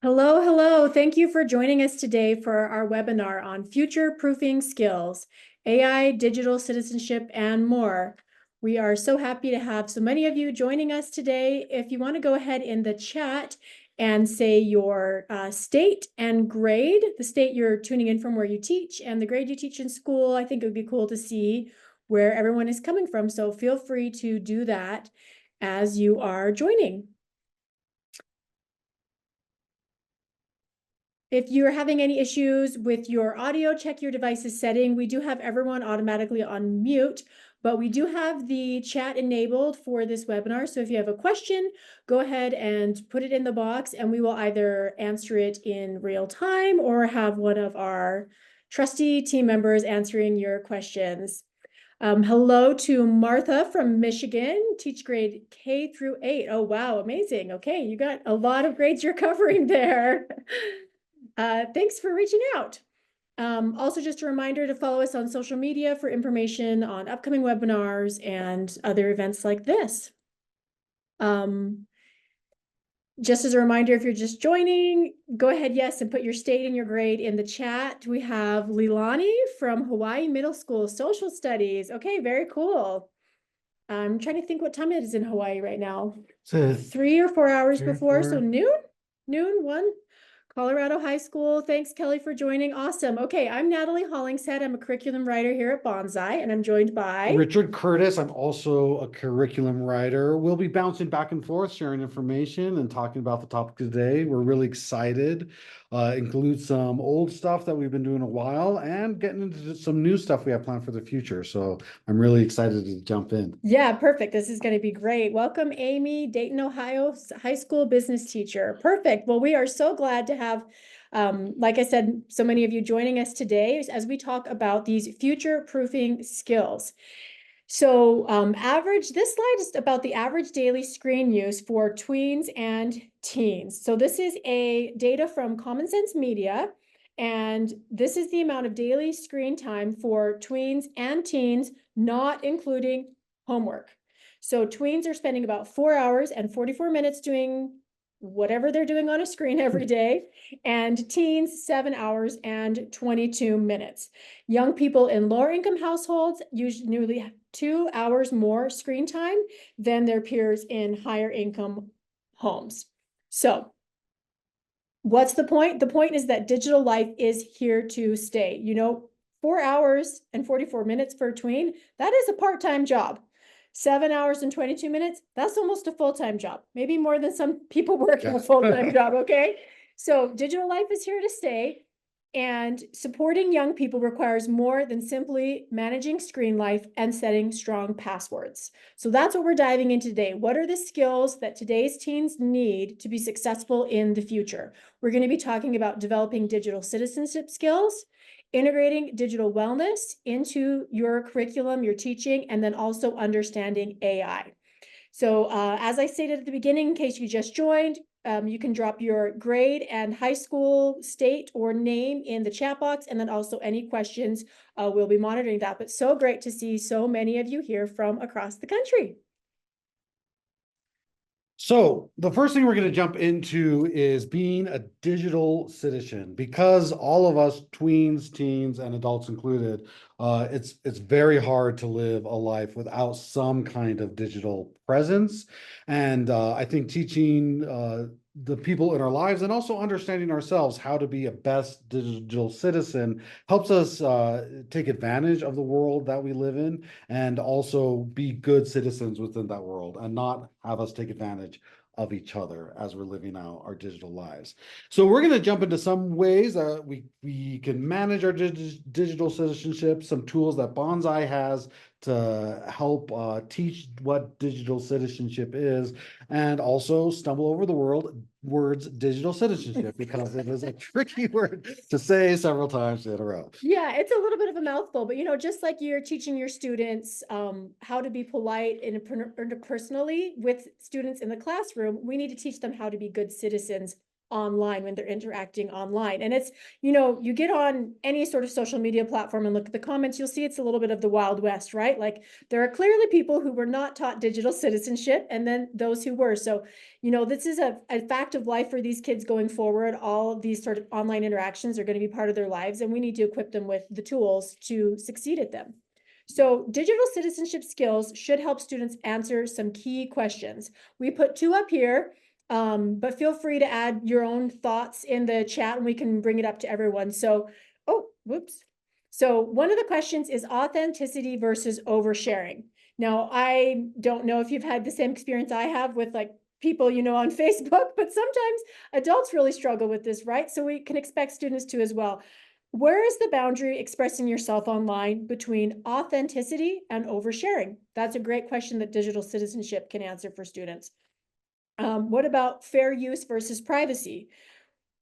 Hello, hello. Thank you for joining us today for our webinar on future-proofing skills, AI, digital citizenship, and more. We are so happy to have so many of you joining us today. If you want to go ahead in the chat and say your state and grade, the state you're tuning in from where you teach, and the grade you teach in school, I think it would be cool to see where everyone is coming from. So feel free to do that as you are joining. If you're having any issues with your audio, check your device's setting. We do have everyone automatically on mute, but we do have the chat enabled for this webinar. So if you have a question, go ahead and put it in the box and we will either answer it in real time or have one of our trusty team members answering your questions. Hello to Martha from Michigan, teach grade K through 8. Oh, wow, amazing. Okay, you got a lot of grades you're covering there. Thanks for reaching out. Also, just a reminder to follow us on social media for information on upcoming webinars and other events like this. Just as a reminder, if you're just joining, go ahead, yes, and put your state and your grade in the chat. We have Leilani from Hawaii Middle School Social Studies. Okay, very cool. I'm trying to think what time it is in Hawaii right now. So 3 or 4 hours before, so noon, 1. Colorado High School. Thanks, Kelly, for joining. Awesome. Okay, I'm Natalie Hollingshead. I'm a curriculum writer here at Banzai, and I'm joined by Richard Curtis. I'm also a curriculum writer. We'll be bouncing back and forth, sharing information and talking about the topic today. We're really excited. Include some old stuff that we've been doing a while and getting into some new stuff we have planned for the future. So I'm really excited to jump in. Yeah, perfect. This is going to be great. Welcome, Amy, Dayton, Ohio high school business teacher. Perfect. Well, we are so glad to have, like I said, so many of you joining us today as we talk about these future-proofing skills. So this slide is about the average daily screen use for tweens and teens. So this is a data from Common Sense Media, and this is the amount of daily screen time for tweens and teens, not including homework. So tweens are spending about 4 hours and 44 minutes doing whatever they're doing on a screen every day, and teens 7 hours and 22 minutes. Young people in lower income households use nearly 2 hours more screen time than their peers in higher income homes. So what's the point? The point is that digital life is here to stay. 4 hours and 44 minutes for a tween, that is a part-time job. 7 hours and 22 minutes, that's almost a full-time job. Maybe more than some people working a full-time job, okay? So digital life is here to stay. And supporting young people requires more than simply managing screen life and setting strong passwords. So that's what we're diving into today. What are the skills that today's teens need to be successful in the future? We're going to be talking about developing digital citizenship skills, integrating digital wellness into your curriculum, your teaching, and then also understanding AI. So as I stated at the beginning, in case you just joined, you can drop your grade and high school, state, or name in the chat box, and then also any questions, we'll be monitoring that. But so great to see so many of you here from across the country. So the first thing we're going to jump into is being a digital citizen, because all of us, tweens, teens, and adults included, it's very hard to live a life without some kind of digital presence. And I think teaching the people in our lives and also understanding ourselves how to be a best digital citizen helps us take advantage of the world that we live in and also be good citizens within that world and not have us take advantage of each other as we're living out our digital lives. So we're going to jump into some ways that we can manage our digital citizenship, some tools that Banzai has to help teach what digital citizenship is, and also stumble over the words digital citizenship because it is a tricky word to say several times in a row. Yeah, it's a little bit of a mouthful, but just like you're teaching your students how to be polite and interpersonally with students in the classroom, we need to teach them how to be good citizens online, when they're interacting online. And it's, you know, you get on any sort of social media platform and look at the comments, you'll see it's a little bit of the Wild West, right? Like there are clearly people who were not taught digital citizenship and then those who were. So, you know, this is a fact of life for these kids going forward. All of these sort of online interactions are going to be part of their lives, and we need to equip them with the tools to succeed at them. So digital citizenship skills should help students answer some key questions. We put two up here, but feel free to add your own thoughts in the chat and we can bring it up to everyone. So, oh, whoops. So one of the questions is authenticity versus oversharing. Now, I don't know if you've had the same experience I have with like people, you know, on Facebook, but sometimes adults really struggle with this, right? So we can expect students to as well. Where is the boundary expressing yourself online between authenticity and oversharing? That's a great question that digital citizenship can answer for students. What about fair use versus privacy?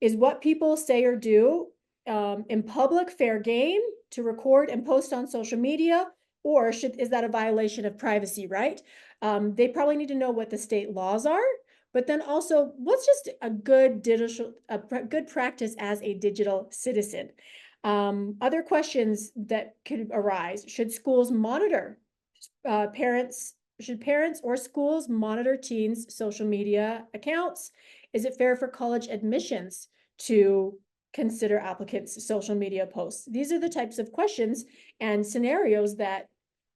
Is what people say or do in public fair game to record and post on social media, or is that a violation of privacy, right? They probably need to know what the state laws are, but then also what's just a good good practice as a digital citizen. Other questions that could arise: should schools monitor should parents or schools monitor teens' social media accounts? Is it fair for college admissions to consider applicants' social media posts? These are the types of questions and scenarios that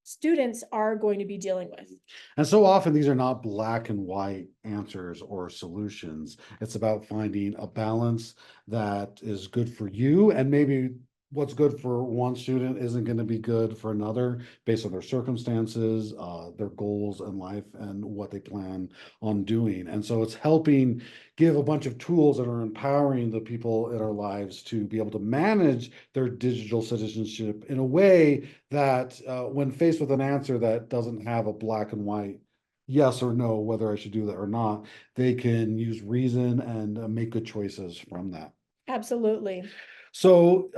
students are going to be dealing with. And so often these are not black and white answers or solutions. It's about finding a balance that is good for you, and maybe what's good for one student isn't going to be good for another based on their circumstances, their goals in life, and what they plan on doing. And so it's helping give a bunch of tools that are empowering the people in our lives to be able to manage their digital citizenship in a way that when faced with an answer that doesn't have a black and white yes or no, whether I should do that or not, they can use reason and make good choices from that. Absolutely. So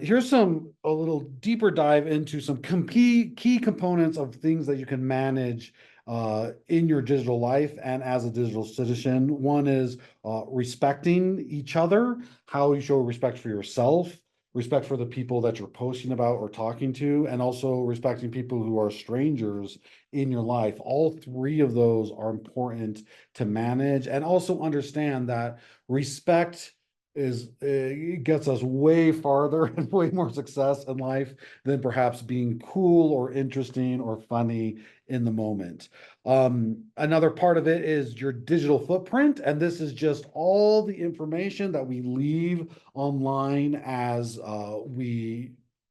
here's a little deeper dive into some key components of things that you can manage in your digital life and as a digital citizen. One is respecting each other, how you show respect for yourself, respect for the people that you're posting about or talking to, and also respecting people who are strangers in your life. All three of those are important to manage, and also understand that respect gets us way farther and way more success in life than perhaps being cool or interesting or funny in the moment. Another part of it is your digital footprint, and this is just all the information that we leave online as we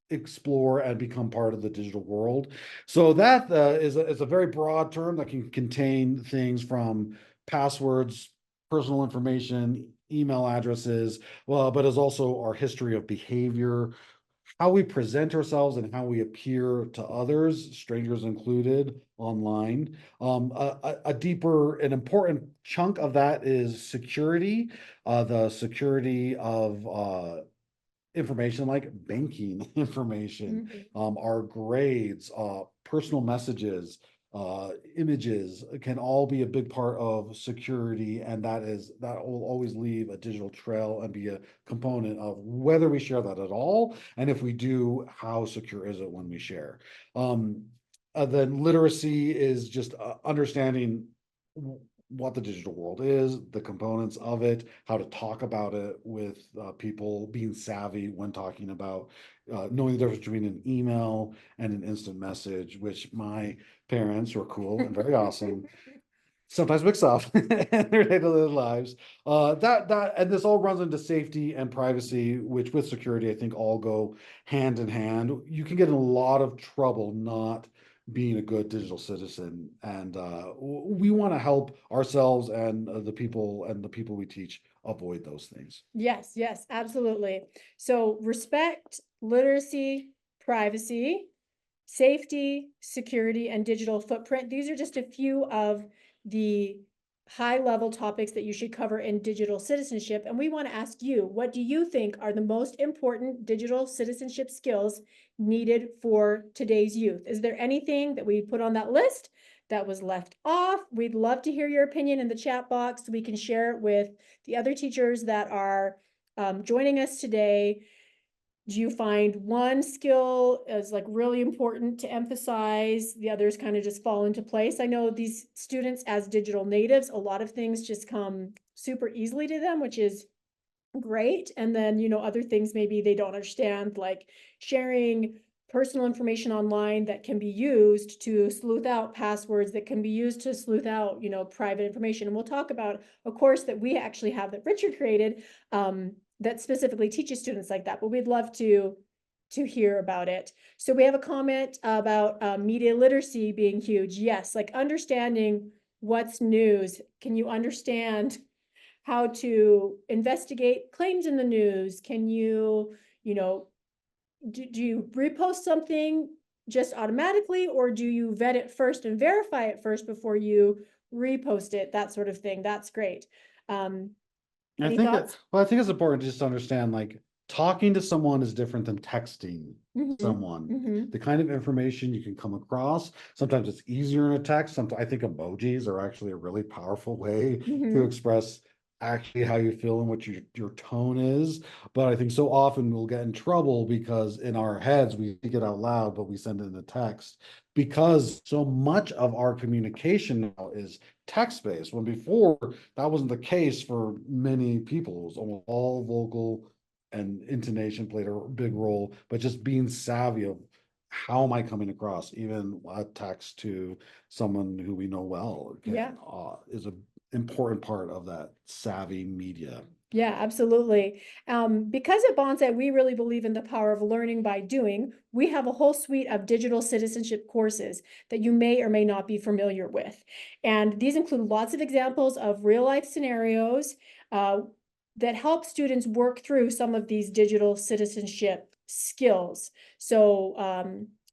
explore and become part of the digital world. So that is a very broad term that can contain things from passwords, personal information, email addresses, well, but is also our history of behavior, how we present ourselves and how we appear to others, strangers included, online. A deeper and important chunk of that is security, the security of information like banking information, our grades, personal messages, images can all be a big part of security, and that will always leave a digital trail and be a component of whether we share that at all, and if we do, how secure is it when we share. Then literacy is just understanding what the digital world is, the components of it, how to talk about it with people, being savvy when talking about knowing the difference between an email and an instant message, which my parents, who are cool and very awesome, sometimes mix up in their daily lives. And this all runs into safety and privacy, which with security, I think all go hand in hand. You can get in a lot of trouble not being a good digital citizen, and we want to help ourselves and the people we teach avoid those things. Yes, yes, absolutely. So respect, literacy, privacy, safety, security, and digital footprint. These are just a few of the high-level topics that you should cover in digital citizenship. And we want to ask you, what do you think are the most important digital citizenship skills needed for today's youth? Is there anything that we put on that list that was left off. We'd love to hear your opinion in the chat box so we can share it with the other teachers that are joining us today. Do you find one skill as like really important to emphasize? The others kind of just fall into place. I know these students as digital natives, a lot of things just come super easily to them, which is great. And then, other things maybe they don't understand, like sharing personal information online that can be used to sleuth out passwords, that can be used to sleuth out, private information. And we'll talk about a course that we actually have that Richard created, that specifically teaches students like that, but we'd love to hear about it. So we have a comment about media literacy being huge. Yes, like understanding what's news. Can you understand how to investigate claims in the news? Can you, do you repost something just automatically, or do you vet it first and verify it first before you repost it? That sort of thing. That's great. Any thoughts? I think it's important just to understand, like, talking to someone is different than texting Mhm, someone. mhm. The kind of information you can come across, sometimes it's easier in a text. Sometimes I think emojis are actually a really powerful way to Mhm. express actually how you feel and what your tone is. But I think so often we'll get in trouble because in our heads we think it out loud, but we send it in a text, because so much of our communication now is text-based, when before that wasn't the case for many people. It was almost all vocal, and intonation played a big role, but just being savvy of how am I coming across, even a text to someone who we know well, Yeah. is an important part of that savvy media. Yeah, absolutely. Because at Banzai, we really believe in the power of learning by doing. We have a whole suite of digital citizenship courses that you may or may not be familiar with. And these include lots of examples of real life scenarios that help students work through some of these digital citizenship skills. So,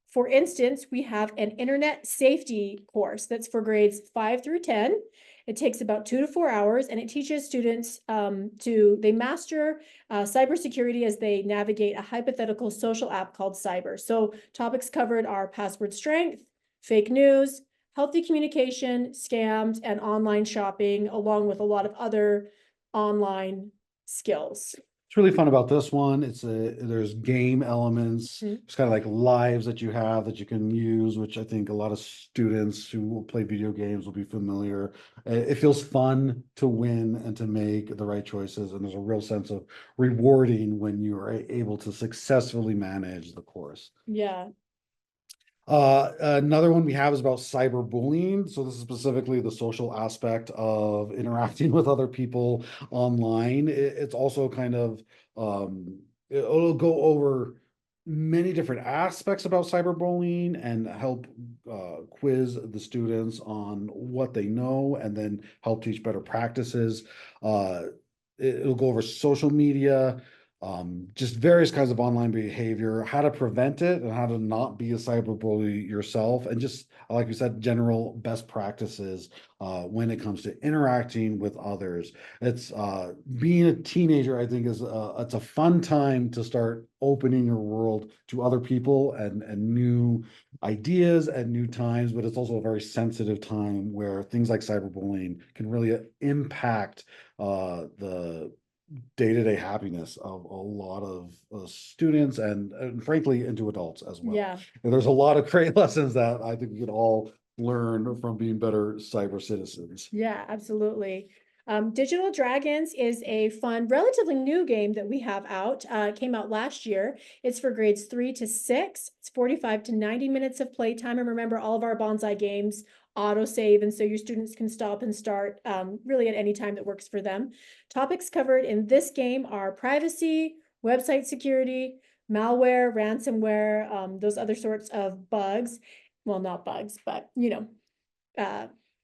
for instance, we have an internet safety course that's for grades 5 through 10. It takes about 2 to 4 hours, and it teaches students they master cybersecurity as they navigate a hypothetical social app called Cyber. So topics covered are password strength, fake news, healthy communication, scams, and online shopping, along with a lot of other online skills. It's really fun about this one. There's game elements. Mhm. It's kind of like lives that you have that you can use, which I think a lot of students who will play video games will be familiar. It feels fun to win and to make the right choices, and there's a real sense of rewarding when you are able to successfully manage the course. Yeah. Another one we have is about cyberbullying. So this is specifically the social aspect of interacting with other people online. It's also kind of it'll go over many different aspects about cyberbullying and help quiz the students on what they know, and then help teach better practices. It'll go over social media, just various kinds of online behavior, how to prevent it and how to not be a cyberbully yourself, and just like we said, general best practices when it comes to interacting with others. It's being a teenager, I think, is it's a fun time to start opening your world to other people and new ideas and new times, but it's also a very sensitive time where things like cyberbullying can really impact the day-to-day happiness of a lot of students, and frankly into adults as well. Yeah. And there's a lot of great lessons that I think we could all learn from being better cyber citizens. Yeah, absolutely. Digital Dragons is a fun, relatively new game that we have out. It came out last year. It's for grades 3 to 6. It's 45 to 90 minutes of playtime. And remember, all of our Banzai games autosave, and so your students can stop and start really at any time that works for them. Topics covered in this game are privacy, website security, malware, ransomware, those other sorts of bugs. Well, not bugs, but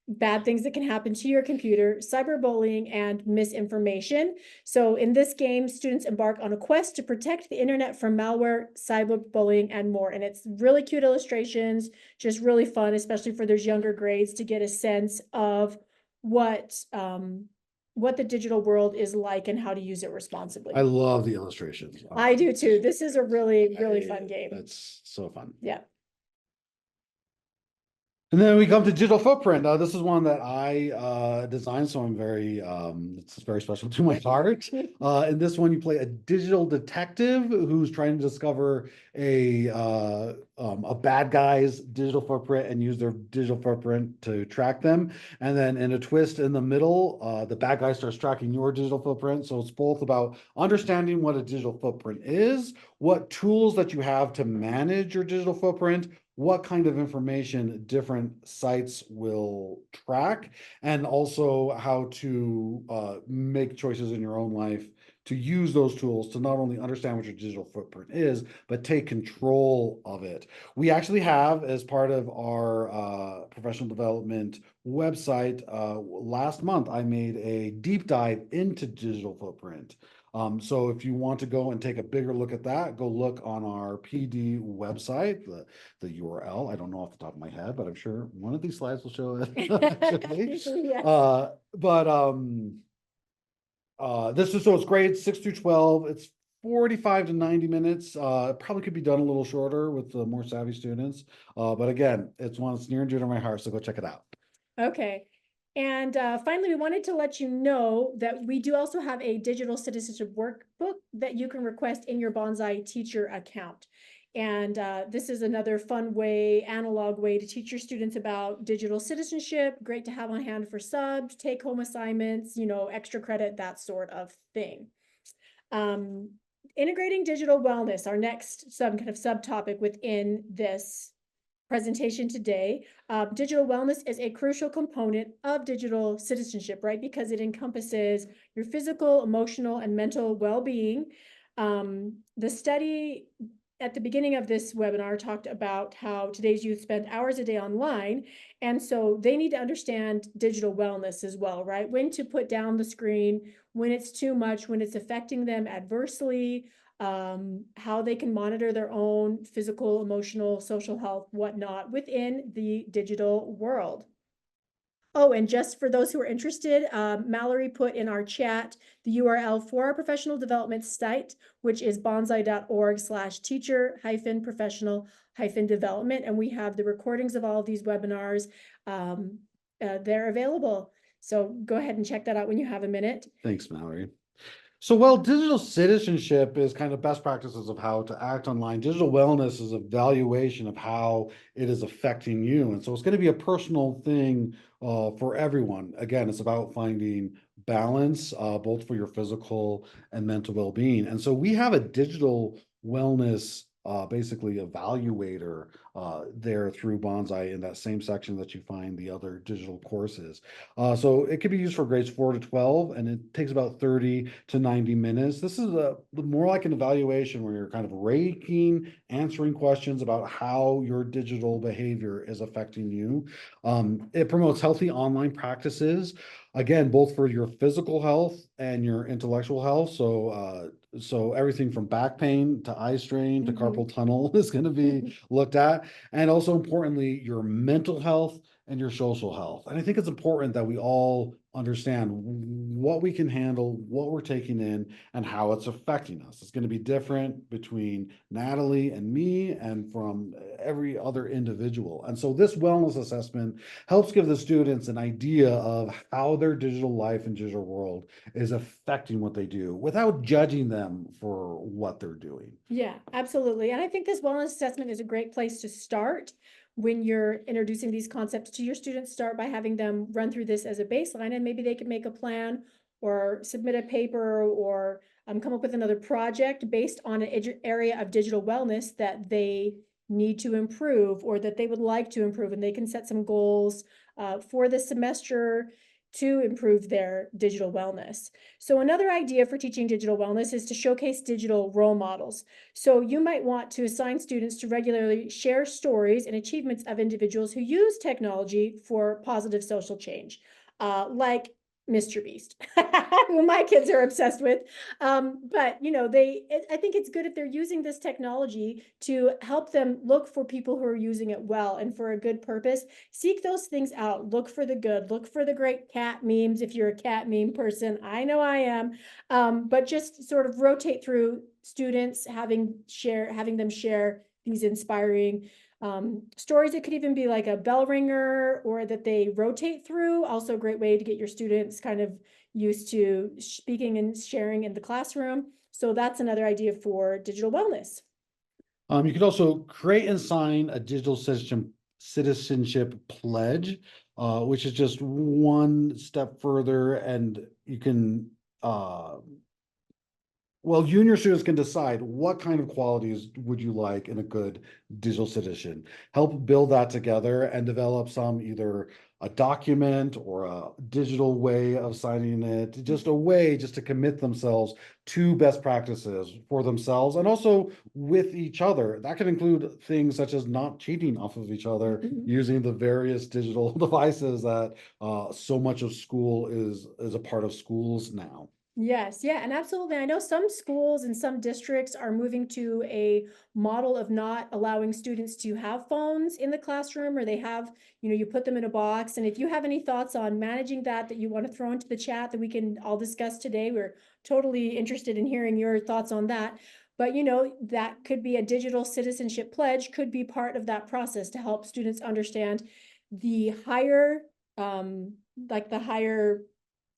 bad things that can happen to your computer, cyberbullying, and misinformation. So in this game, students embark on a quest to protect the internet from malware, cyberbullying, and more. And it's really cute illustrations, just really fun, especially for those younger grades, to get a sense of what the digital world is like and how to use it responsibly. I love the illustrations. I do too. This is a really, really fun game. It's so fun. Yeah. And then we come to digital footprint. This is one that I designed, so I'm it's very special to my heart. In this one, you play a digital detective who's trying to discover a bad guy's digital footprint and use their digital footprint to track them. And then in a twist in the middle, the bad guy starts tracking your digital footprint. So it's both about understanding what a digital footprint is, what tools that you have to manage your digital footprint, what kind of information different sites will track, and also how to make choices in your own life to use those tools to not only understand what your digital footprint is, but take control of it. We actually have, as part of our professional development website, last month, I made a deep dive into digital footprint. So if you want to go and take a bigger look at that, go look on our PD website, the URL. I don't know off the top of my head, but I'm sure one of these slides will show it. Yes. But this is, so it's grades 6 through 12. It's 45 to 90 minutes. It probably could be done a little shorter with the more savvy students. But again, it's one that's near and dear to my heart, so go check it out. Okay. And finally, we wanted to let you know that we do also have a digital citizenship workbook that you can request in your Banzai teacher account. And this is another fun way, analog way to teach your students about digital citizenship. Great to have on hand for subs, take home assignments, extra credit, that sort of thing. Integrating digital wellness, our next subtopic within this presentation today. Digital wellness is a crucial component of digital citizenship, right? Because it encompasses your physical, emotional, and mental well-being. The study at the beginning of this webinar talked about how today's youth spend hours a day online. And so they need to understand digital wellness as well, right? When to put down the screen, when it's too much, when it's affecting them adversely, how they can monitor their own physical, emotional, social health, whatnot within the digital world. Oh, and just for those who are interested, Mallory put in our chat the URL for our professional development site, which is banzai.org/teacher-professional-development. And we have the recordings of all of these webinars. They're available. So go ahead and check that out when you have a minute. Thanks, Mallory. So while digital citizenship is kind of best practices of how to act online, digital wellness is a valuation of how it is affecting you. And so it's going to be a personal thing for everyone. Again, it's about finding balance, both for your physical and mental well-being. And so we have a digital wellness basically evaluator there through Banzai in that same section that you find the other digital courses. So it could be used for grades 4 to 12, and it takes about 30 to 90 minutes. This is more like an evaluation where you're kind of answering questions about how your digital behavior is affecting you. It promotes healthy online practices, again, both for your physical health and your intellectual health. So everything from back pain to eye strain to carpal tunnel is going to be looked at. And also importantly, your mental health and your social health. And I think it's important that we all understand what we can handle, what we're taking in, and how it's affecting us. It's going to be different between Natalie and me and from every other individual. And so this wellness assessment helps give the students an idea of how their digital life and digital world is affecting what they do without judging them for what they're doing. Yeah, absolutely. And I think this wellness assessment is a great place to start when you're introducing these concepts to your students. Start by having them run through this as a baseline, and maybe they could make a plan or submit a paper or come up with another project based on an area of digital wellness that they need to improve or that they would like to improve. And they can set some goals for the semester to improve their digital wellness. So another idea for teaching digital wellness is to showcase digital role models. So you might want to assign students to regularly share stories and achievements of individuals who use technology for positive social change, like Mr. Beast, who my kids are obsessed with. But I think it's good if they're using this technology to help them look for people who are using it well and for a good purpose. Seek those things out. Look for the good. Look for the great cat memes if you're a cat meme person. I know I am. But just sort of rotate through students, having them share these inspiring Stories, it could even be like a bell ringer or that they rotate through. Also a great way to get your students kind of used to speaking and sharing in the classroom. So that's another idea for digital wellness. You could also create and sign a digital citizenship pledge, which is just one step further, and you can well, you and your students can decide what kind of qualities would you like in a good digital citizen. Help build that together and develop some either a document or a digital way of signing it, just a way just to commit themselves to best practices for themselves and also with each other. That can include things such as not cheating off of each other using the various digital devices that so much of school is a part of schools now. Yes, yeah, and absolutely. I know some schools and some districts are moving to a model of not allowing students to have phones in the classroom, or they have, you put them in a box. And if you have any thoughts on managing that you want to throw into the chat that we can all discuss today, we're totally interested in hearing your thoughts on that. But that could be a digital citizenship pledge, could be part of that process to help students understand the higher, like the higher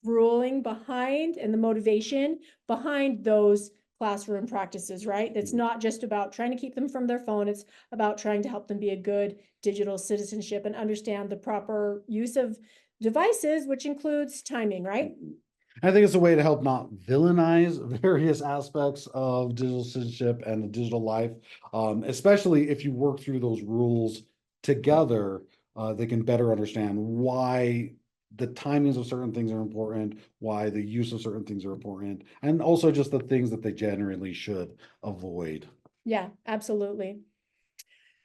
ruling behind and the motivation behind those classroom practices, right? It's not just about trying to keep them from their phone. It's about trying to help them be a good digital citizenship and understand the proper use of devices, which includes timing, right? I think it's a way to help not villainize various aspects of digital citizenship and the digital life, especially if you work through those rules together. They can better understand why the timings of certain things are important, why the use of certain things are important, and also just the things that they generally should avoid. Yeah, absolutely.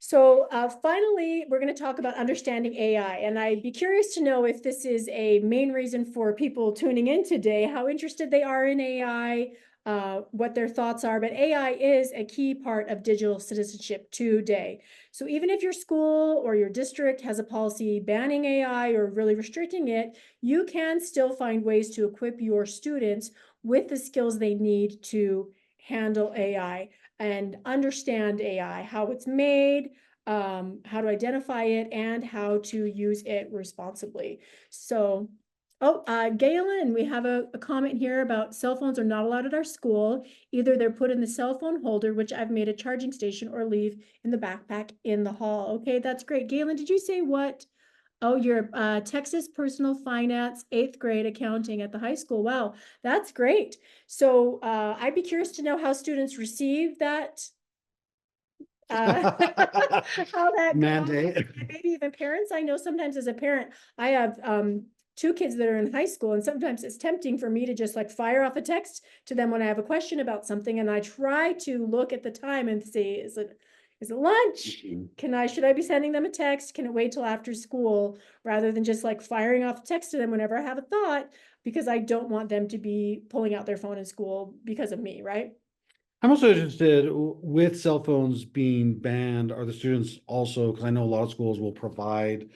So finally, we're going to talk about understanding AI. And I'd be curious to know if this is a main reason for people tuning in today, how interested they are in AI, what their thoughts are. But AI is a key part of digital citizenship today. So even if your school or your district has a policy banning AI or really restricting it, you can still find ways to equip your students with the skills they need to handle AI and understand AI, how it's made, how to identify it, and how to use it responsibly. So, Galen, we have a comment here about cell phones are not allowed at our school. Either they're put in the cell phone holder, which I've made a charging station, or leave in the backpack in the hall. Okay, that's great. Galen, did you say what? Oh, you're Texas Personal Finance, 8th grade accounting at the high school. Wow, that's great. So I'd be curious to know how students receive that, how that Mandate. goes, and maybe even parents. I know sometimes as a parent, I have two kids that are in high school, and sometimes it's tempting for me to just like fire off a text to them when I have a question about something, and I try to look at the time and see, is it lunch? Should I be sending them a text? Can it wait till after school rather than just like firing off a text to them whenever I have a thought, because I don't want them to be pulling out their phone in school because of me, right? I'm also interested with cell phones being banned, are the students also, because I know a lot of schools will provide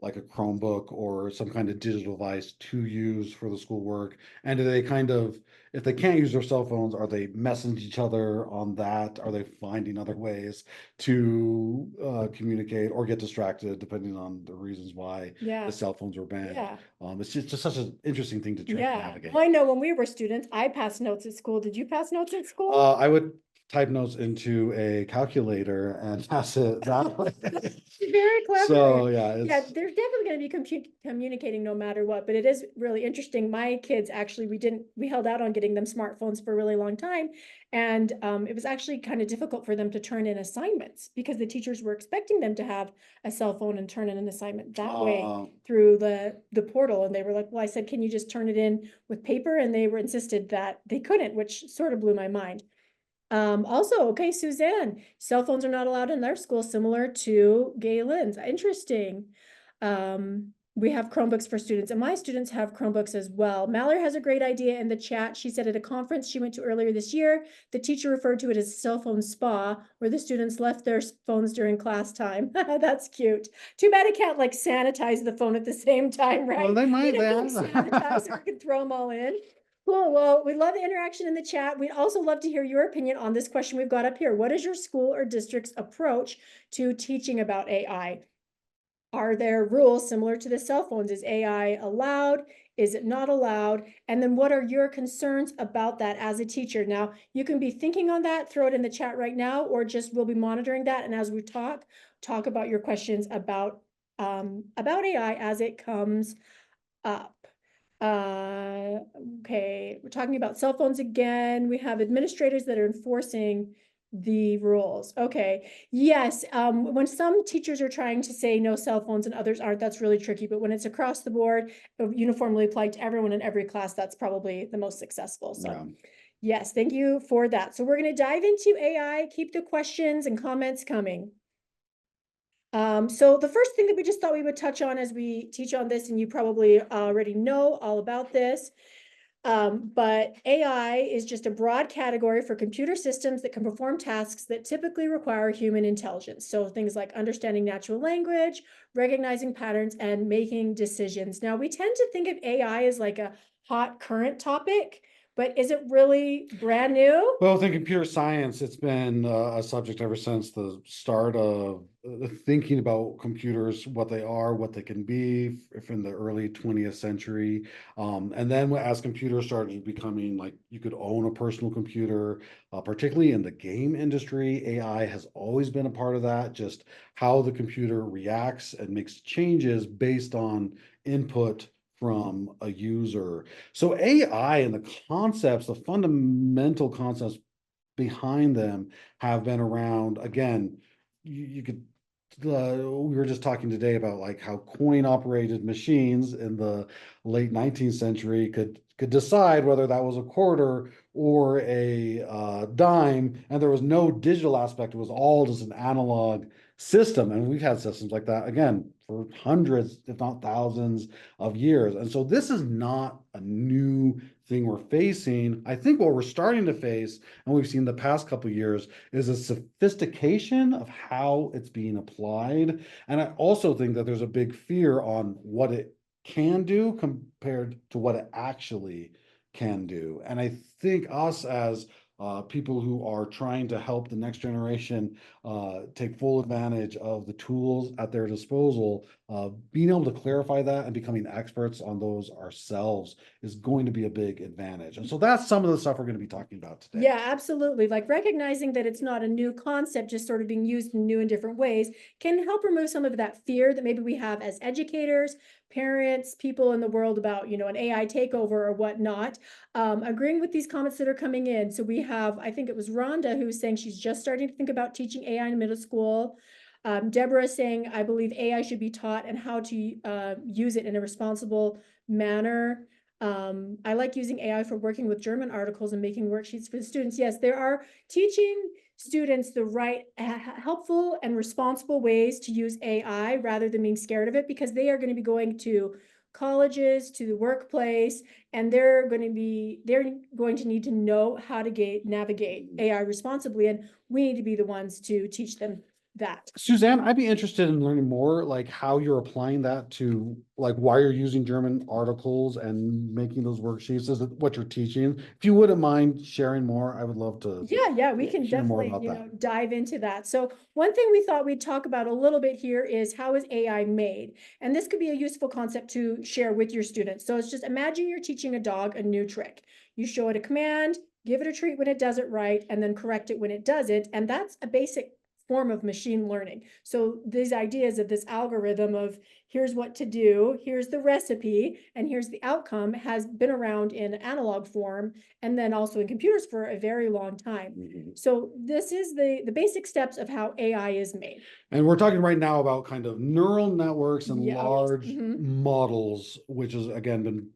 like a Chromebook or some kind of digital device to use for the schoolwork. And do they kind of, if they can't use their cell phones, are they messaging each other on that? Are they finding other ways to communicate or get distracted depending on the reasons why Yeah. the cell phones were banned? Yeah. It's just such an interesting thing to try to Yeah. navigate. Well, I know when we were students, I passed notes at school. Did you pass notes at school? I would type notes into a calculator and pass it that way. Very clever. So yeah, Yeah, it's they're definitely going to be communicating no matter what, but it is really interesting. My kids actually, we held out on getting them smartphones for a really long time. And it was actually kind of difficult for them to turn in assignments because the teachers were expecting them to have a cell phone and turn in an assignment that way through the portal. And they were like, well, I said, can you just turn it in with paper? And they were insisted that they couldn't, which sort of blew my mind. Also, okay, Suzanne, cell phones are not allowed in their school, similar to Galen's. Interesting. We have Chromebooks for students, and my students have Chromebooks as well. Mallory has a great idea in the chat. She said at a conference she went to earlier this year, the teacher referred to it as cell phone spa, where the students left their phones during class time. That's cute. Too bad it can't like sanitize the phone at the same time, right? well, they might Need a then. big sanitizer, can throw them all in. Cool. Well, we love the interaction in the chat. We'd also love to hear your opinion on this question we've got up here. What is your school or district's approach to teaching about AI? Are there rules similar to the cell phones? Is AI allowed? Is it not allowed? And then what are your concerns about that as a teacher? Now, you can be thinking on that, throw it in the chat right now, or just we'll be monitoring that. And as we talk about your questions about AI as it comes up. Okay, we're talking about cell phones again. We have administrators that are enforcing the rules. Okay, yes, when some teachers are trying to say no cell phones and others aren't, that's really tricky. But when it's across the board, uniformly applied to everyone in every class, that's probably the most successful. So. Yeah. Yes, thank you for that. So we're going to dive into AI. Keep the questions and comments coming. So the first thing that we just thought we would touch on as we teach on this, and you probably already know all about this, but AI is just a broad category for computer systems that can perform tasks that typically require human intelligence. So things like understanding natural language, recognizing patterns, and making decisions. Now, we tend to think of AI as like a hot current topic, but is it really brand new? Well, within computer science, it's been a subject ever since the start of thinking about computers, what they are, what they can be, from the early 20th century. And then as computers started becoming like you could own a personal computer, particularly in the game industry, AI has always been a part of that, just how the computer reacts and makes changes based on input from a user. So AI and the concepts, the fundamental concepts behind them have been around. Again, you could, we were just talking today about like how coin operated machines in the late 19th century could decide whether that was a quarter or a dime, and there was no digital aspect. It was all just an analog system. And we've had systems like that again for hundreds, if not thousands of years. And so this is not a new thing we're facing. I think what we're starting to face, and we've seen the past couple of years, is a sophistication of how it's being applied. And I also think that there's a big fear on what it can do compared to what it actually can do. And I think us as people who are trying to help the next generation take full advantage of the tools at their disposal, being able to clarify that and becoming experts on those ourselves is going to be a big advantage. And so that's some of the stuff we're going to be talking about today. Yeah, absolutely. Like recognizing that it's not a new concept, just sort of being used in new and different ways can help remove some of that fear that maybe we have as educators, parents, people in the world about, an AI takeover or whatnot. Agreeing with these comments that are coming in. So we have, I think it was Rhonda who was saying she's just starting to think about teaching AI in middle school. Deborah saying, I believe AI should be taught and how to use it in a responsible manner. I like using AI for working with German articles and making worksheets for the students. Yes, there are teaching students the right, helpful and responsible ways to use AI rather than being scared of it, because they are going to be going to colleges, to the workplace, and they're going to need to know how to navigate AI responsibly, and we need to be the ones to teach them that. Suzanne, I'd be interested in learning more, like how you're applying that to like why you're using German articles and making those worksheets. Is it what you're teaching? If you wouldn't mind sharing more, I would love to Yeah, we can hear more definitely, about that. dive into that. So one thing we thought we'd talk about a little bit here is how is AI made? And this could be a useful concept to share with your students. So it's just imagine you're teaching a dog a new trick. You show it a command, give it a treat when it does it right, and then correct it when it doesn't. And that's a basic form of machine learning. So these ideas of this algorithm of here's what to do, here's the recipe, and here's the outcome has been around in analog form and then also in computers for a very long time. So this is the basic steps of how AI is made. And we're talking right now about kind of neural networks and Yeah, large models, which has again been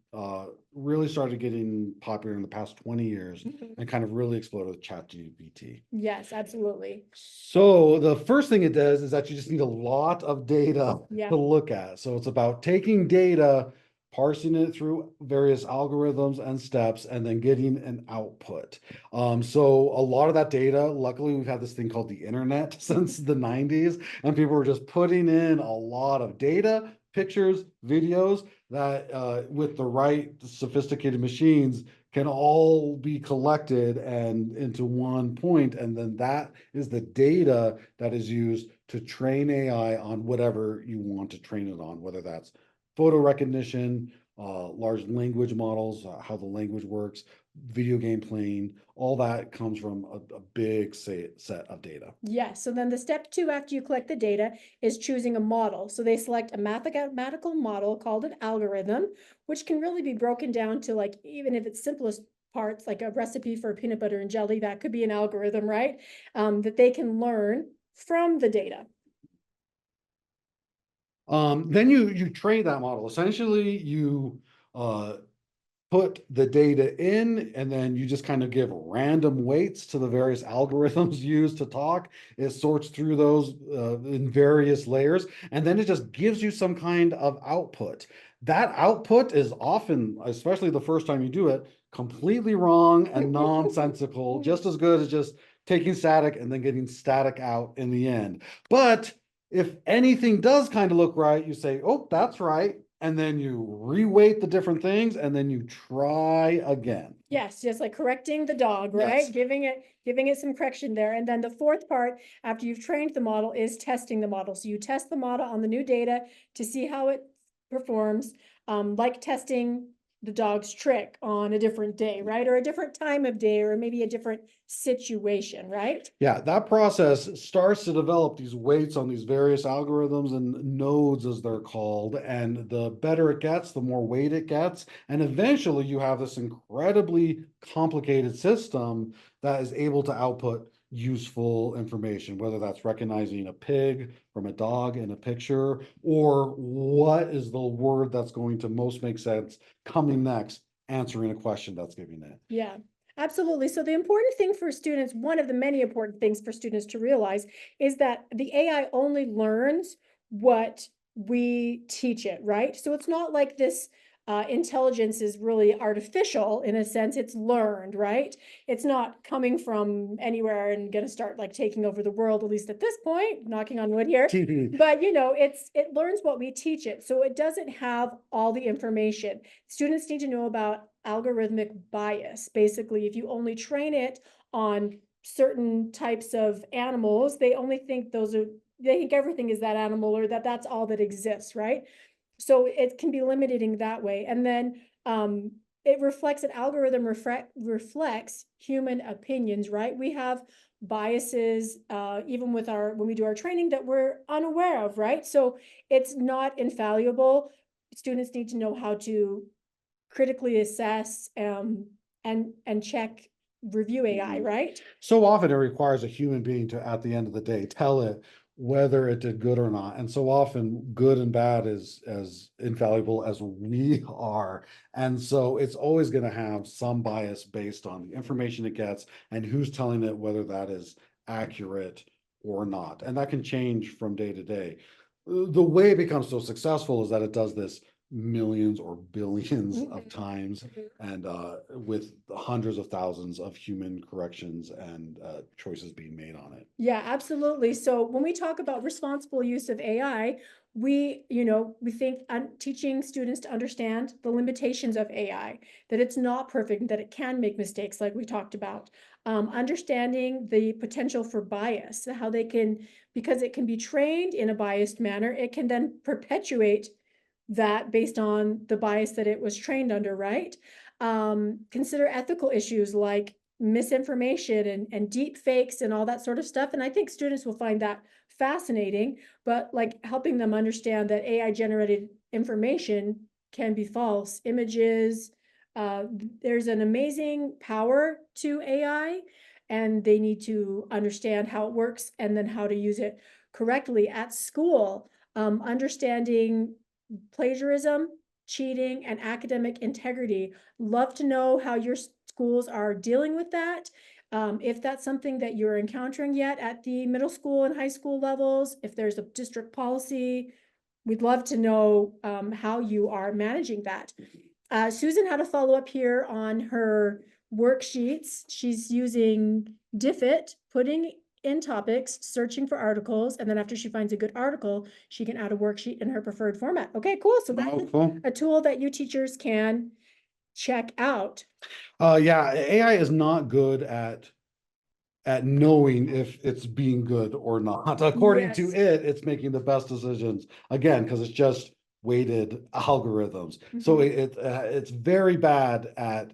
really started getting popular in the past 20 years and kind of really exploded with ChatGPT. Yes, absolutely. So the first thing it does is that you just need a lot of data Yeah. to look at. So it's about taking data, parsing it through various algorithms and steps, and then getting an output. So a lot of that data, luckily we've had this thing called the internet since the 90s, and people were just putting in a lot of data, pictures, videos that with the right sophisticated machines can all be collected and into one point, and then that is the data that is used to train AI on whatever you want to train it on, whether that's photo recognition, large language models, how the language works, video game playing, all that comes from a big set of data. Yes, so then the step 2 after you collect the data is choosing a model. So they select a mathematical model called an algorithm, which can really be broken down to, like, even if it's simplest parts, like a recipe for peanut butter and jelly, that could be an algorithm, right? That they can learn from the data. Then you train that model. Essentially, you put the data in, and then you just kind of give random weights to the various algorithms used to talk. It sorts through those in various layers, and then it just gives you some kind of output. That output is often, especially the first time you do it, completely wrong and nonsensical, just as good as just taking static and then getting static out in the end. But if anything does kind of look right, you say, oh, that's right. And then you reweight the different things, and then you try again. Yes, just like correcting the dog, right? Yes. Giving it some correction there. And then the fourth part, after you've trained the model, is testing the model. So you test the model on the new data to see how it performs, like testing the dog's trick on a different day, right? Or a different time of day, or maybe a different situation, right? Yeah, that process starts to develop these weights on these various algorithms and nodes, as they're called. And the better it gets, the more weight it gets. And eventually you have this incredibly complicated system that is able to output useful information, whether that's recognizing a pig from a dog in a picture, or what is the word that's going to most make sense coming next, answering a question that's giving it. Yeah, absolutely. So the important thing for students, one of the many important things for students to realize, is that the AI only learns what we teach it, right? So it's not like this intelligence is really artificial in a sense, it's learned, right? It's not coming from anywhere and going to start like taking over the world, at least at this point, knocking on wood here. But it learns what we teach it. So it doesn't have all the information. Students need to know about algorithmic bias. Basically, if you only train it on certain types of animals, they only think they think everything is that animal, or that that's all that exists, right? So it can be limiting that way. And then it reflects, an algorithm reflects human opinions, right? We have biases even with when we do our training that we're unaware of, right? So it's not infallible. Students need to know how to critically assess and check, review AI, right? So often it requires a human being to, at the end of the day, tell it whether it did good or not. And so often good and bad is as infallible as we are. And so it's always going to have some bias based on the information it gets and who's telling it whether that is accurate or not. And that can change from day to day. The way it becomes so successful is that it does this millions or billions of times, and with hundreds of thousands of human corrections and choices being made on it. Yeah, absolutely. So when we talk about responsible use of AI, we think teaching students to understand the limitations of AI, that it's not perfect, that it can make mistakes, like we talked about. Understanding the potential for bias, how they can, because it can be trained in a biased manner, it can then perpetuate that based on the bias that it was trained under, right? Consider ethical issues like misinformation and deep fakes and all that sort of stuff. And I think students will find that fascinating, but like helping them understand that AI generated information can be false images. There's an amazing power to AI, and they need to understand how it works and then how to use it correctly at school. Understanding plagiarism, cheating, and academic integrity. Love to know how your schools are dealing with that. If that's something that you're encountering yet at the middle school and high school levels, if there's a district policy, we'd love to know how you are managing that. Susan had a follow-up here on her worksheets. She's using Diffit, putting in topics, searching for articles, and then after she finds a good article, she can add a worksheet in her preferred format. Okay, cool. So that's Cool. a tool that you teachers can check out. Yeah, AI is not good at knowing if it's being good or not. According to Yes. it, it's making the best decisions, again, because it's just weighted algorithms. So Mhm. it's very bad at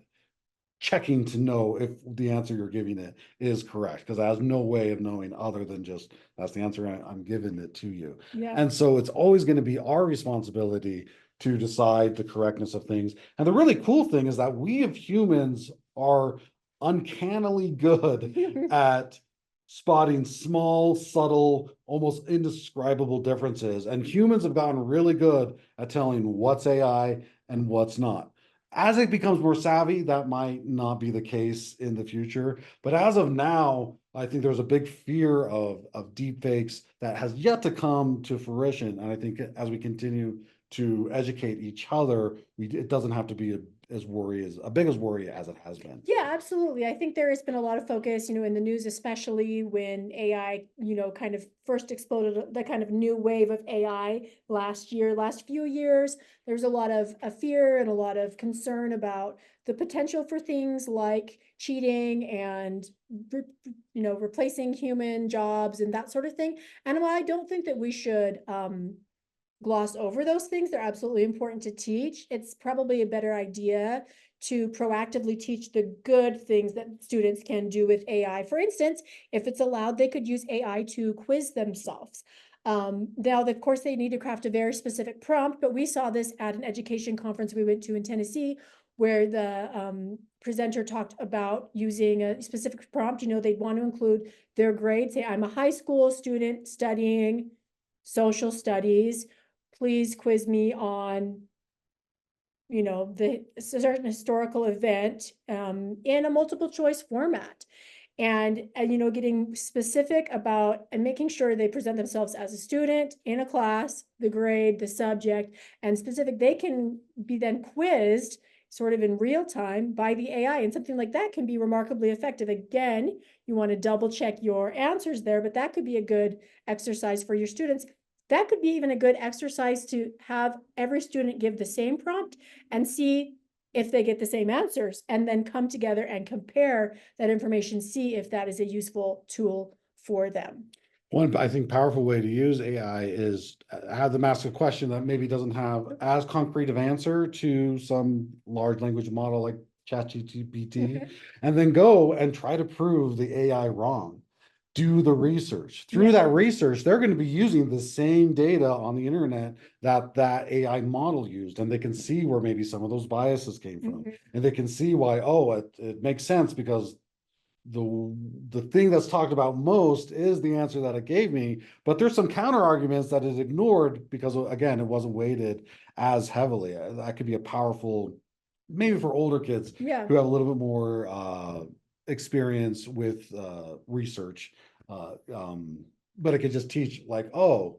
checking to know if the answer you're giving it is correct, because it has no way of knowing other than just that's the answer I'm giving it to you. Yeah. And so it's always going to be our responsibility to decide the correctness of things. And the really cool thing is that we as humans are uncannily good at spotting small, subtle, almost indescribable differences. And humans have gotten really good at telling what's AI and what's not. As it becomes more savvy, that might not be the case in the future. But as of now, I think there's a big fear of deep fakes that has yet to come to fruition. And I think as we continue to educate each other, it doesn't have to be as big as worry as it has been. Yeah, absolutely. I think there has been a lot of focus, in the news, especially when AI, kind of first exploded, the kind of new wave of AI last few years. There's a lot of fear and a lot of concern about the potential for things like cheating and, replacing human jobs and that sort of thing. And while I don't think that we should, gloss over those things. They're absolutely important to teach. It's probably a better idea to proactively teach the good things that students can do with AI. For instance, if it's allowed, they could use AI to quiz themselves. Now, of course, they need to craft a very specific prompt, but we saw this at an education conference we went to in Tennessee, where the presenter talked about using a specific prompt. They'd want to include their grade, say, I'm a high school student studying social studies. Please quiz me on, the certain historical event in a multiple choice format. And getting specific about and making sure they present themselves as a student in a class, the grade, the subject, and specific. They can be then quizzed sort of in real time by the AI, and something like that can be remarkably effective. Again, you want to double check your answers there, but that could be a good exercise for your students. That could be even a good exercise to have every student give the same prompt and see if they get the same answers, and then come together and compare that information, see if that is a useful tool for them. One, I think, powerful way to use AI is have them ask a question that maybe doesn't have as concrete of answer to some large language model like ChatGPT, and then go and try to prove the AI wrong. Do the research. Through Yeah. that research, they're going to be using the same data on the internet that AI model used, and they can see where maybe some of those biases came from, and they can see why, oh, it makes sense because the thing that's talked about most is the answer that it gave me, but there's some counter arguments that is ignored because, again, it wasn't weighted as heavily. That could be a powerful, maybe for older kids Yeah. who have a little bit more experience with research, but it could just teach like, oh,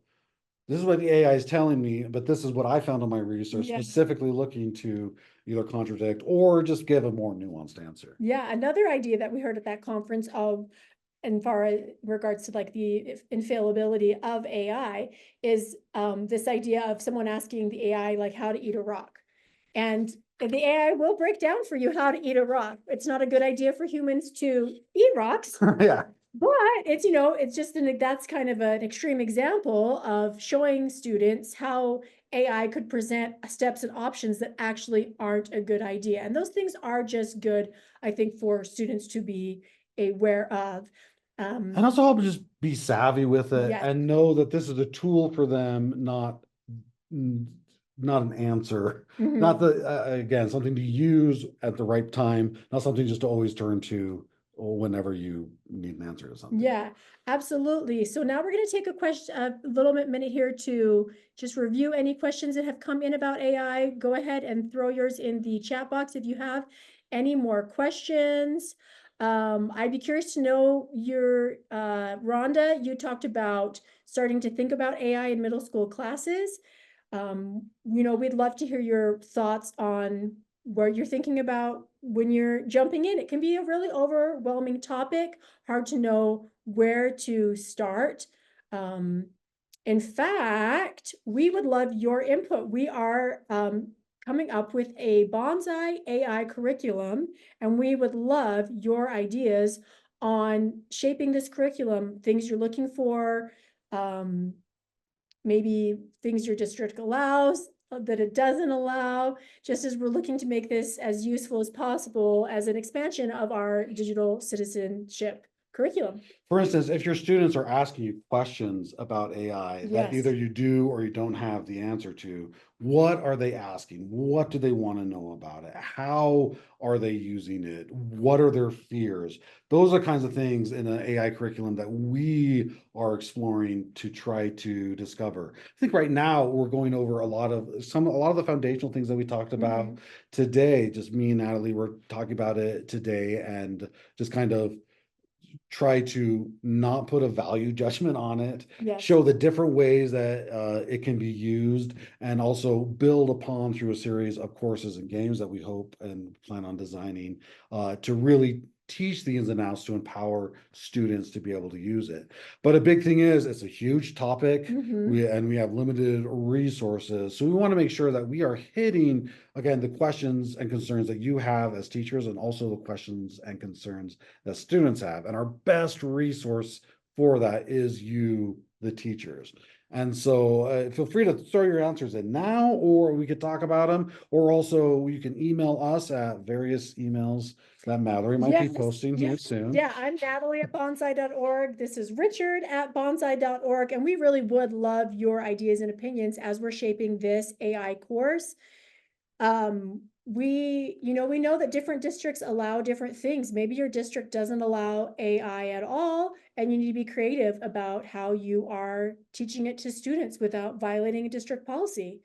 this is what the AI is telling me, but this is what I found in my research, Yeah. specifically looking to either contradict or just give a more nuanced answer. Yeah. Another idea that we heard at that conference of, in far as regards to like the infallibility of AI, is this idea of someone asking the AI like how to eat a rock. And the AI will break down for you how to eat a rock. It's not a good idea for humans to eat rocks. Yeah. But it's just that's kind of an extreme example of showing students how AI could present steps and options that actually aren't a good idea. And those things are just good, I think, for students to be aware of. And also help just be savvy with it Yes. and know that this is a tool for them, not an answer. Not Mhm. the again, something to use at the right time, not something just to always turn to whenever you need an answer to something. Yeah, absolutely. So now we're going to take a little minute here to just review any questions that have come in about AI. Go ahead and throw yours in the chat box if you have any more questions. I'd be curious to know Rhonda, you talked about starting to think about AI in middle school classes. We'd love to hear your thoughts on what you're thinking about when you're jumping in. It can be a really overwhelming topic, hard to know where to start. In fact, we would love your input. We are coming up with a Banzai AI curriculum, and we would love your ideas on shaping this curriculum, things you're looking for, maybe things your district allows, that it doesn't allow, just as we're looking to make this as useful as possible as an expansion of our digital citizenship curriculum. For instance, if your students are asking you questions about AI that Yes. either you do or you don't have the answer to, what are they asking? What do they want to know about it? How are they using it? What are their fears? Those are kinds of things in an AI curriculum that we are exploring to try to discover. I think right now we're going over a lot of the foundational things that we talked about today. Just me and Natalie were talking about it today, and just kind of try to not put a value judgment on it, Yes. show the different ways that it can be used, and also build upon through a series of courses and games that we hope and plan on designing to really teach the ins and outs to empower students to be able to use it. But a big thing is it's a huge topic. We have limited resources. So we want to make sure that we are hitting, again, the questions and concerns that you have as teachers, and also the questions and concerns that students have. And our best resource for that is you, the teachers. And so feel free to throw your answers in now, or we could talk about them, or also you can email us at various emails that Mallory might be posting here soon. Yeah, I'm Natalie at banzai.org. This is Richard at banzai.org. And we really would love your ideas and opinions as we're shaping this AI course. We know that different districts allow different things. Maybe your district doesn't allow AI at all, and you need to be creative about how you are teaching it to students without violating a district policy.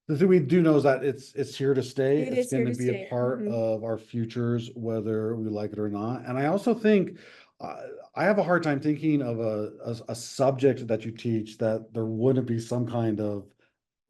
The thing we do know is that it's here to stay. It It's is going here to to be a stay. part of our futures, whether we like it or not. And I also think I have a hard time thinking of a subject that you teach that there wouldn't be some kind of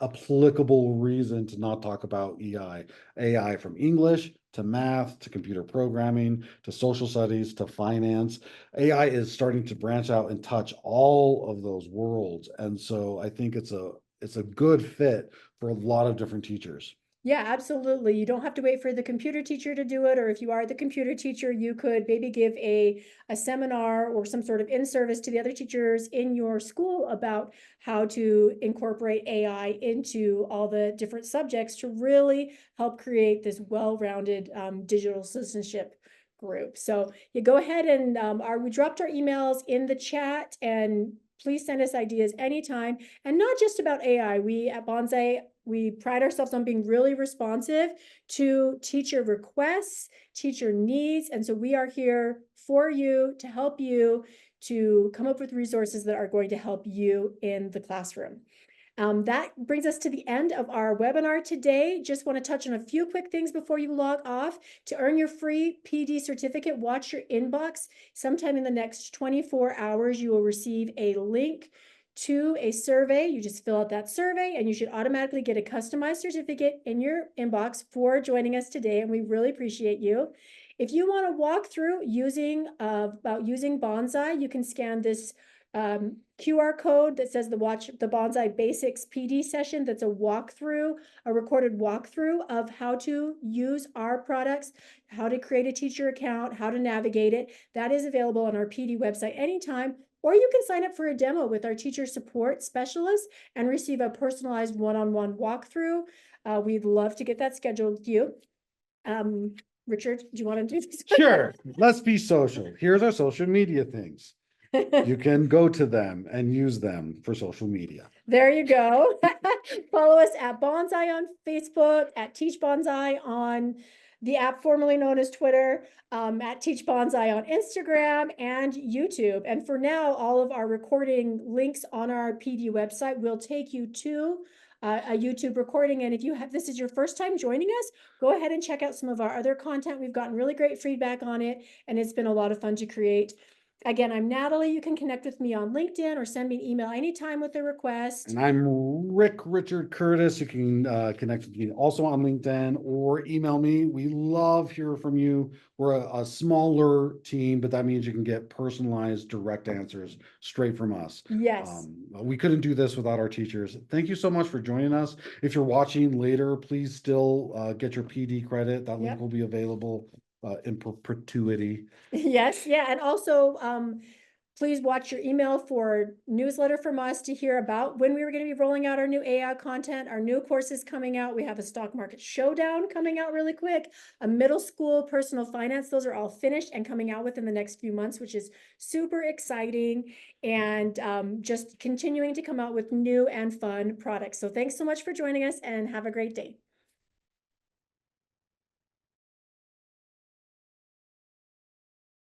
applicable reason to not talk about AI, from English to math to computer programming to social studies to finance. AI is starting to branch out and touch all of those worlds. And so I think it's a good fit for a lot of different teachers. Yeah, absolutely. You don't have to wait for the computer teacher to do it, or if you are the computer teacher, you could maybe give a seminar or some sort of in-service to the other teachers in your school about how to incorporate AI into all the different subjects to really help create this well-rounded digital citizenship group. So you go ahead and we dropped our emails in the chat, and please send us ideas anytime, and not just about AI. We at Banzai, we pride ourselves on being really responsive to teacher requests, teacher needs. And so we are here for you, to help you, to come up with resources that are going to help you in the classroom. That brings us to the end of our webinar today. Just want to touch on a few quick things before you log off. To earn your free PD certificate, watch your inbox. Sometime in the next 24 hours, you will receive a link to a survey. You just fill out that survey, and you should automatically get a customized certificate in your inbox for joining us today, and we really appreciate you. If you want to walk through about using Banzai, you can scan this QR code that says the Banzai Basics PD session. That's a walkthrough, a recorded walkthrough of how to use our products, how to create a teacher account, how to navigate it. That is available on our PD website anytime. Or you can sign up for a demo with our teacher support specialist and receive a personalized one-on-one walkthrough. We'd love to get that scheduled with you. Richard, do you want to do this? Sure, let's be social. Here's our social media things. You can go to them and use them for social media. There you go. Follow us at Banzai on Facebook, at Teach Banzai on the app formerly known as Twitter, at Teach Banzai on Instagram and YouTube. And for now, all of our recording links on our PD website will take you to a YouTube recording. And if this is your first time joining us, go ahead and check out some of our other content. We've gotten really great feedback on it, and it's been a lot of fun to create. Again, I'm Natalie. You can connect with me on LinkedIn or send me an email anytime with a request. And I'm Rick Richard Curtis. You can connect with me also on LinkedIn or email me. We love hearing from you. We're a smaller team, but that means you can get personalized, direct answers straight from us. Yes. We couldn't do this without our teachers. Thank you so much for joining us. If you're watching later, please still get your PD credit. That link Yep. will be available in perpetuity. Yes. Yeah. And also, please watch your email for newsletter from us to hear about when we were going to be rolling out our new AI content, our new courses coming out. We have a stock market showdown coming out really quick, a middle school personal finance. Those are all finished and coming out within the next few months, which is super exciting, and just continuing to come out with new and fun products. So thanks so much for joining us and have a great day.